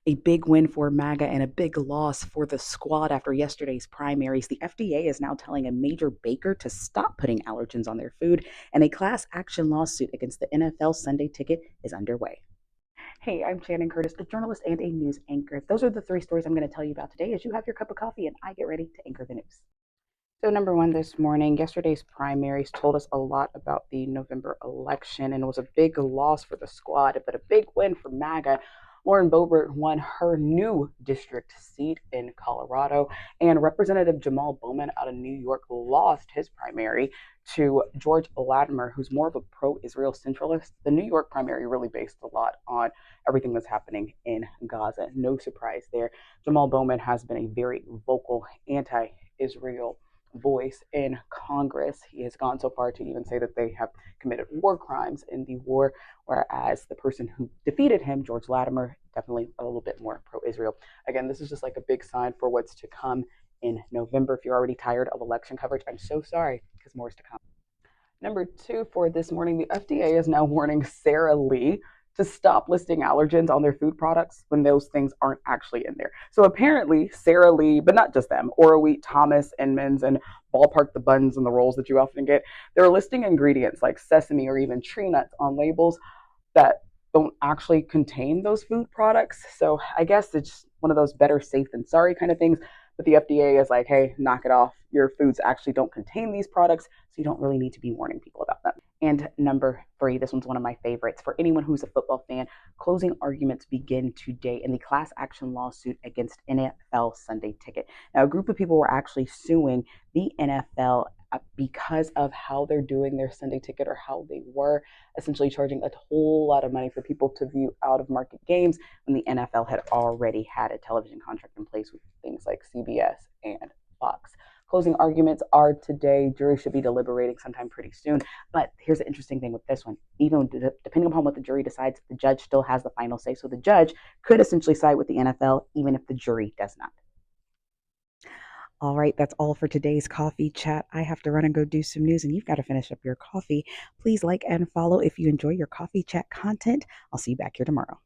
A big win for MAGA and a big loss for the squad after yesterday's primaries. The FDA is now telling a major baker to stop putting allergens on their food, and a class action lawsuit against the NFL Sunday ticket is underway. Hey, I'm Shannon Curtis, a journalist and a news anchor. Those are the three stories I'm going to tell you about today as you have your cup of coffee and I get ready to anchor the news. So, number one this morning, yesterday's primaries told us a lot about the November election, and it was a big loss for the squad, but a big win for MAGA. Lauren Boebert won her new district seat in Colorado, and Representative Jamal Bowman out of New York lost his primary to George Latimer, who's more of a pro Israel centralist. The New York primary really based a lot on everything that's happening in Gaza. No surprise there. Jamal Bowman has been a very vocal anti Israel voice in Congress. He has gone so far to even say that they have committed war crimes in the war, whereas the person who defeated him, George Latimer, definitely a little bit more pro Israel. Again, this is just like a big sign for what's to come in November. If you're already tired of election coverage, I'm so sorry because more is to come. Number two for this morning, the FDA is now warning Sara Lee to stop listing allergens on their food products when those things aren't actually in there. So apparently, Sara Lee, but not just them, Ora Wheat, Thomas, Inman's, and Ballpark the buns and the rolls that you often get, they're listing ingredients like sesame or even tree nuts on labels that don't actually contain those food products. So I guess it's one of those better safe than sorry kind of things. But the FDA is like, hey, knock it off. Your foods actually don't contain these products, so you don't really need to be warning people about them. And number three, this one's one of my favorites. For anyone who's a football fan, closing arguments begin today in the class action lawsuit against NFL Sunday Ticket. Now, a group of people were actually suing the NFL because of how they're doing their Sunday Ticket, or how they were essentially charging a whole lot of money for people to view out of market games when the NFL had already had a television contract in place with things like CBS and Fox. Closing arguments are today. Jury should be deliberating sometime pretty soon. But here's the interesting thing with this one. Even depending upon what the jury decides, the judge still has the final say. So the judge could essentially side with the NFL, even if the jury does not. All right, that's all for today's coffee chat. I have to run and go do some news, and you've got to finish up your coffee. Please like and follow if you enjoy your coffee chat content. I'll see you back here tomorrow.